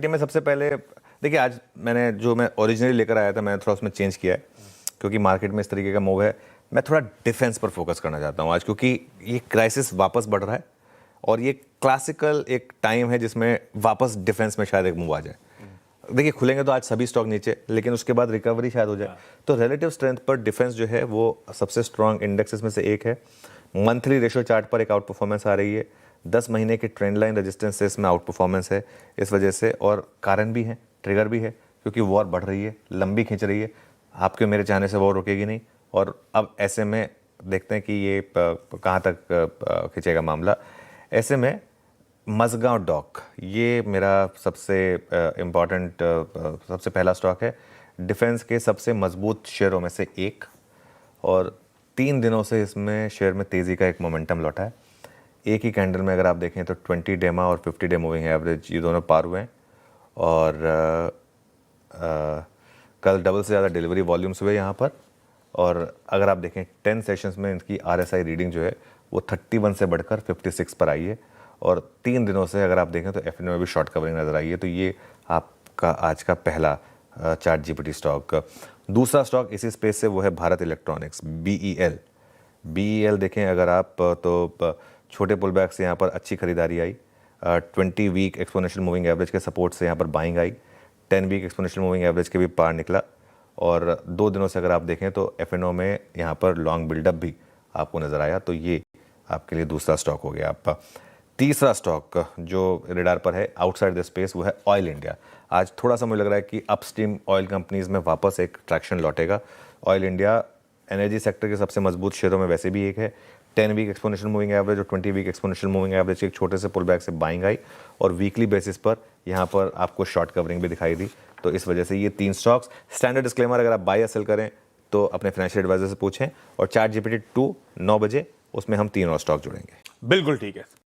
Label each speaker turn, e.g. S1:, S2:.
S1: GPT में सबसे पहले देखिए, आज मैं ओरिजिनली लेकर आया था, मैंने थोड़ा उसमें चेंज किया है क्योंकि मार्केट में इस तरीके का मूव है। मैं थोड़ा डिफेंस पर फोकस करना चाहता हूँ आज, क्योंकि ये क्राइसिस वापस बढ़ रहा है और ये क्लासिकल एक टाइम है जिसमें वापस डिफेंस में शायद एक मूव आ जाए। देखिए, खुलेंगे तो आज सभी स्टॉक नीचे, लेकिन उसके बाद रिकवरी शायद हो जाए। तो रिलेटिव स्ट्रेंथ पर डिफेंस जो है वो सबसे स्ट्रांग इंडेक्सेस में से एक है। मंथली रेशियो चार्ट पर एक आउट परफॉर्मेंस आ रही है। 10 महीने की ट्रेंड लाइन रेजिस्टेंस से इसमें आउट परफॉर्मेंस है इस वजह से, और कारण भी है, ट्रिगर भी है, क्योंकि वॉर बढ़ रही है, लंबी खींच रही है। आपके मेरे चाहने से वॉर रुकेगी नहीं, और अब ऐसे में देखते हैं कि ये कहाँ तक खींचेगा मामला। ऐसे में मज़गांव डॉक ये मेरा सबसे इम्पॉर्टेंट सबसे पहला स्टॉक है, डिफेंस के सबसे मजबूत शेयरों में से एक, और 3 दिनों से इसमें शेयर में तेज़ी का एक मोमेंटम लौटा है। एक ही कैंडल में अगर आप देखें तो 20 डेमा और 50 डे मूविंग एवरेज ये दोनों पार हुए हैं, और कल डबल से ज़्यादा डिलीवरी वॉल्यूम्स हुए यहाँ पर। और अगर आप देखें 10 सेशंस में इनकी RSI रीडिंग जो है वो 31 से बढ़कर 56 पर आई है, और 3 दिनों से अगर आप देखें तो FNO में भी शॉर्ट कवरिंग नज़र आई है। तो ये आपका आज का पहला चार्ट जीपीटी स्टॉक। दूसरा स्टॉक इसी स्पेस से वो है भारत इलेक्ट्रॉनिक्स, BEL देखें अगर आप तो छोटे पुल बैक से यहाँ पर अच्छी खरीदारी आई। 20 वीक एक्सपोनेंशियल मूविंग एवरेज के सपोर्ट से यहाँ पर buying I. 10 week exponential moving average के भी पार निकला, और 2 दिनों से अगर आप देखें तो FNO में यहाँ पर लॉन्ग बिल्डअप भी आपको नज़र आया। तो ये आपके लिए दूसरा स्टॉक हो गया आपका। तीसरा स्टॉक जो रेडार पर है आउटसाइड द स्पेस वो है ऑयल इंडिया। आज थोड़ा सा मुझे लग रहा है कि अपस्ट्रीम ऑयल कंपनीज में वापस एक ट्रैक्शन लौटेगा। ऑयल इंडिया एनर्जी सेक्टर के सबसे मजबूत शेयरों में वैसे भी एक है। 10 वीक एक्सपोनेंशियल मूविंग एवरेज और 20 वीक एक्सपोनेंशियल मूविंग एवरेज के एक छोटे से पुल बैक से बाइंग आई, और वीकली बेसिस पर यहाँ पर आपको शॉर्ट कवरिंग भी दिखाई दी। तो इस वजह से ये 3 स्टॉक्स। स्टैंडर्ड डिस्क्लेमर, अगर आप बाय या सेल करें तो अपने फाइनेंशियल एडवाइजर से पूछें, और चार्ट जीपीटी 2 9 बजे उसमें हम 3 और स्टॉक जुड़ेंगे।
S2: बिल्कुल ठीक है।